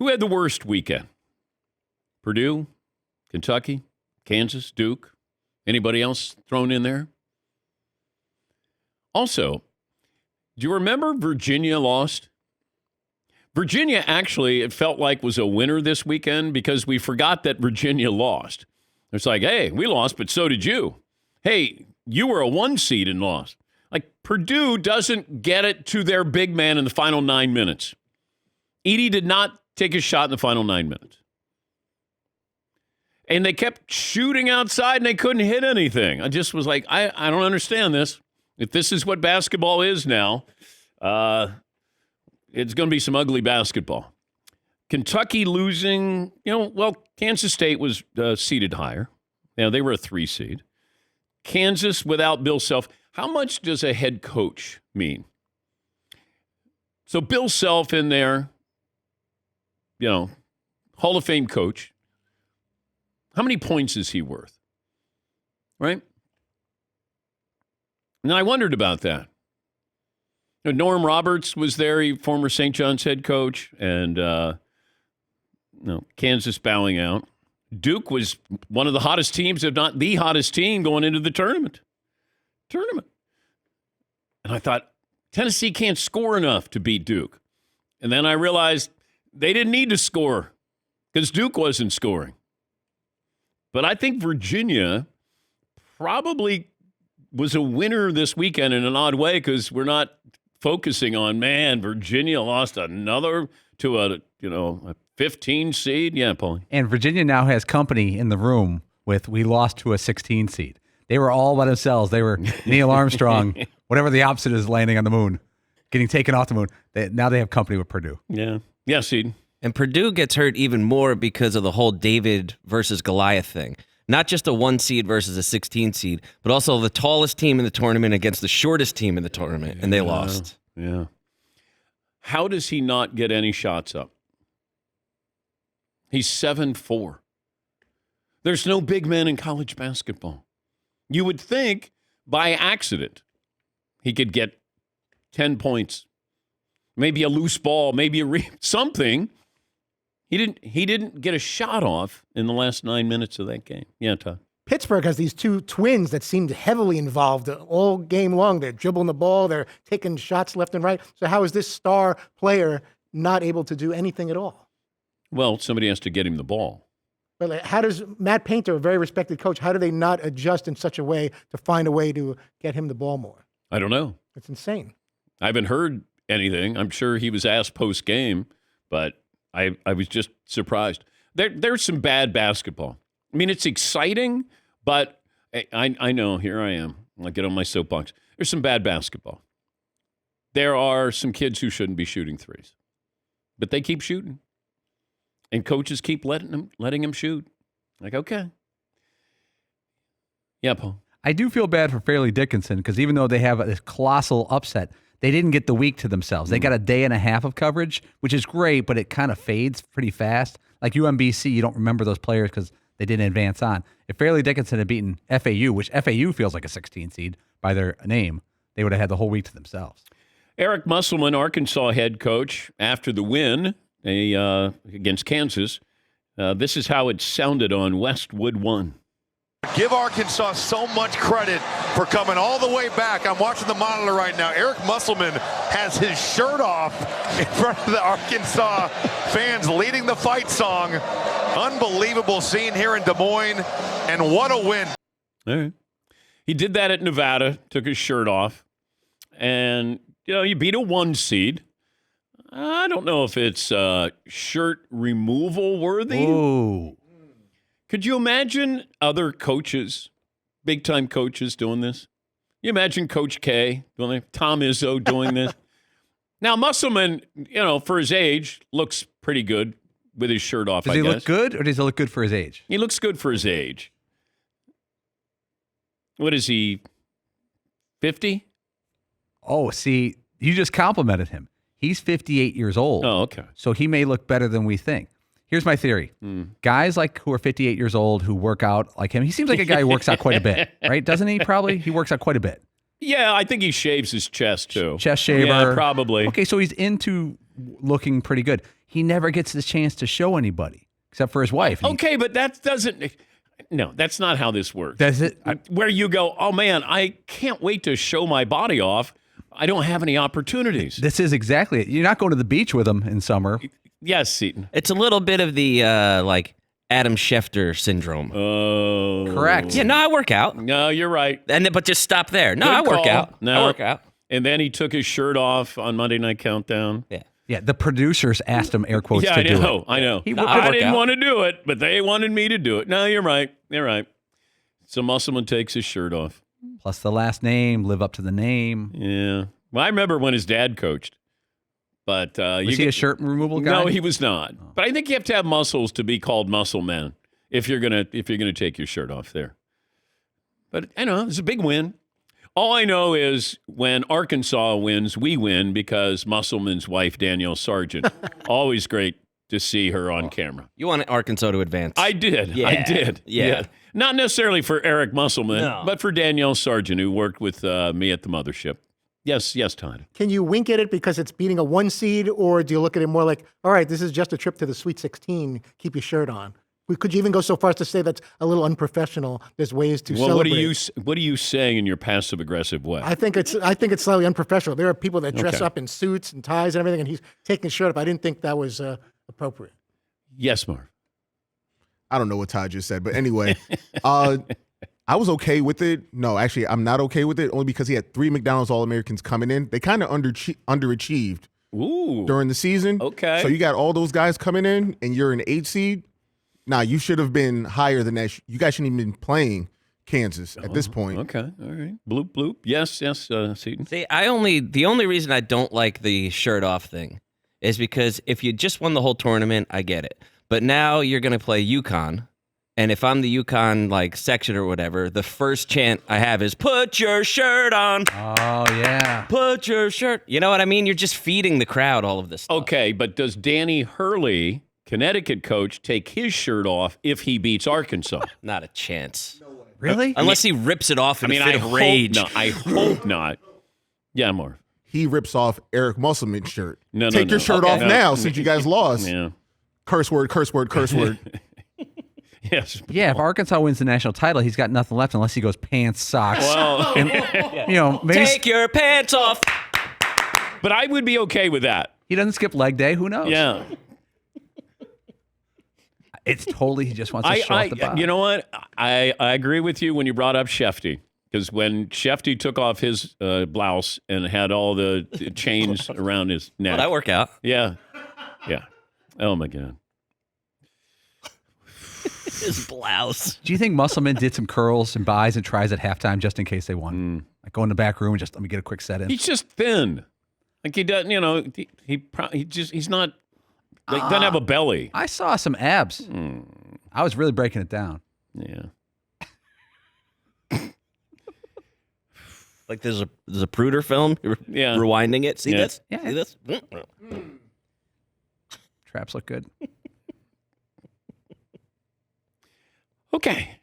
Who had the worst weekend? Purdue, Kentucky, Kansas, Duke? Anybody else thrown in there? Also, do you remember Virginia lost? Virginia actually, it felt like, was a winner this weekend because we forgot that Virginia lost. It's like, hey, we lost, but so did you. Hey, you were a 1 seed and lost. Like, Purdue doesn't get it to their big man in the final 9 minutes. Edey did not take a shot in the final 9 minutes. And they kept shooting outside and they couldn't hit anything. I just was like, I don't understand this. If this is what basketball is now, it's going to be some ugly basketball. Kentucky losing, Kansas State was seeded higher. They were a 3 seed. Kansas without Bill Self. How much does a head coach mean? So Bill Self in there, Hall of Fame coach. How many points is he worth? Right? And I wondered about that. Norm Roberts was there, former St. John's head coach, and Kansas bowing out. Duke was one of the hottest teams, if not the hottest team, going into the tournament. And I thought, Tennessee can't score enough to beat Duke. And then I realized they didn't need to score because Duke wasn't scoring. But I think Virginia probably was a winner this weekend in an odd way because we're not focusing on, Virginia lost another to a 15 seed. Yeah, Paulie. And Virginia now has company in the room with we lost to a 16 seed. They were all by themselves. They were Neil Armstrong, whatever the opposite is, landing on the moon, getting taken off the moon. Now they have company with Purdue. Yeah. Yeah, seed. And Purdue gets hurt even more because of the whole David versus Goliath thing. Not just a 1 seed versus a 16 seed, but also the tallest team in the tournament against the shortest team in the tournament, and they lost. Yeah. How does he not get any shots up? He's 7'4". There's no big man in college basketball. You would think by accident he could get 10 points, maybe a loose ball, maybe something. He didn't get a shot off in the last 9 minutes of that game. Yeah, Todd. Pittsburgh has these 2 twins that seemed heavily involved all game long. They're dribbling the ball. They're taking shots left and right. So how is this star player not able to do anything at all? Well, somebody has to get him the ball. But how does Matt Painter, a very respected coach, how do they not adjust in such a way to find a way to get him the ball more? I don't know. It's insane. I haven't heard anything. I'm sure he was asked post-game, but I was just surprised. There's some bad basketball. I mean, it's exciting, but I know, here I am. I'll get on my soapbox. There's some bad basketball. There are some kids who shouldn't be shooting threes, but they keep shooting. And coaches keep letting them shoot. Like, okay. Yeah, Paul. I do feel bad for Fairleigh Dickinson because even though they have a colossal upset, they didn't get the week to themselves. They got a day and a half of coverage, which is great, but it kind of fades pretty fast. Like UMBC, you don't remember those players because they didn't advance on. If Fairleigh Dickinson had beaten FAU, which FAU feels like a 16 seed by their name, they would have had the whole week to themselves. Eric Musselman, Arkansas head coach, after the win against Kansas, this is how it sounded on Westwood One. Give Arkansas so much credit for coming all the way back. I'm watching the monitor right now. Eric Musselman has his shirt off in front of the Arkansas fans leading the fight song. Unbelievable scene here in Des Moines, and what a win. All right. He did that at Nevada, took his shirt off, and, you beat a 1 seed. I don't know if it's shirt removal worthy. Ooh. Could you imagine other coaches, big-time coaches doing this? You imagine Coach K, Tom Izzo doing this? Now, Musselman, for his age, looks pretty good with his shirt off, Does he look good, or does he look good for his age? He looks good for his age. What is he, 50? Oh, see, you just complimented him. He's 58 years old. Oh, okay. So he may look better than we think. Here's my theory. Guys who are 58 years old who work out like him, he seems like a guy who works out quite a bit, right? Doesn't he probably? He works out quite a bit. Yeah, I think he shaves his chest, too. Chest shaver. Yeah, probably. Okay, so he's into looking pretty good. he never gets the chance to show anybody except for his wife. Okay, but that doesn't. No, that's not how this works. Does it? Where you go, oh man, I can't wait to show my body off. I don't have any opportunities. This is exactly it. You're not going to the beach with him in summer. Yes, Seton. It's a little bit of the like Adam Schefter syndrome. Oh, Correct. Yeah, no, I work out. No, you're right. But just stop there. No, Good I work call. out. No. I work out. And then he took his shirt off on Monday Night Countdown. Yeah. Yeah, the producers asked him, air quotes, Yeah, to I do know. it. I know. He No, whipped I I work didn't out. want to do it, but they wanted me to do it. No, you're right. You're right. So Musselman takes his shirt off. Plus the last name, live up to the name. Yeah. Well, I remember when his dad coached. But Was he a shirt removal guy? No, he was not. But I think you have to have muscles to be called muscle man if you're gonna take your shirt off there. But I know it's a big win. All I know is when Arkansas wins, we win because Musselman's wife Danielle Sargent. Always great to see her on camera. You want Arkansas to advance. I did. Yeah. I did. Yeah. Not necessarily for Eric Musselman, No. but for Danielle Sargent, who worked with me at the mothership. Yes, Todd. Can you wink at it because it's beating a 1 seed, or do you look at it more like, all right, this is just a trip to the Sweet 16, keep your shirt on? Could you even go so far as to say that's a little unprofessional? There's ways to Well, celebrate. what are you saying in your passive aggressive way? I think it's slightly unprofessional. There are people that dress Okay. up in suits and ties and everything, and he's taking his shirt up. I didn't think that was appropriate. Yes, Marv. I don't know what Todd just said, but anyway, I was okay with it. No, actually, I'm not okay with it only because he had 3 McDonald's All-Americans coming in. They kind of underachieved Ooh. during the season. Okay. So you got all those guys coming in, and you're an 8 seed. Nah, you should have been higher than that. You guys shouldn't even been playing Kansas at this point. Okay. All right. Bloop, bloop. Yes, Seton. See, the only reason I don't like the shirt off thing is because if you just won the whole tournament, I get it. But now you're going to play UConn, and if I'm the UConn like section or whatever, the first chant I have is "Put your shirt on." Oh, yeah. Put your shirt. You know what I mean? You're just feeding the crowd all of this stuff. Okay, but does Danny Hurley, Connecticut coach, take his shirt off if he beats Arkansas? Not a chance. Really? Unless he rips it off in a fit I of hope rage. not. I hope not. Yeah, Marv. He rips off Eric Musselman's shirt. No, Take your shirt Okay. off No. now since you guys lost. Yeah. Curse word, curse word, curse word. Yes. Yeah, if Arkansas wins the national title, he's got nothing left unless he goes pants, socks. Well, You know, maybe Take your pants off. but I would be okay with that. he doesn't skip leg day. Who knows? Yeah. It's totally, he just wants to show off the bottom. You know what? I agree with you when you brought up Shefty. Because when Shefty took off his blouse and had all the chains around his neck. Well, that work out. Yeah. Yeah. Oh, my God. His blouse. Do you think Musselman did some curls and buys and tries at halftime just in case they won? Like go in the back room and just let me get a quick set in. He's just thin. Like he doesn't, he's not, like, doesn't have a belly. I saw some abs. I was really breaking it down. Yeah. Like there's a Pruder film. You're Yeah. rewinding it. See Yeah. this? Yeah. See this? Traps look good. Okay.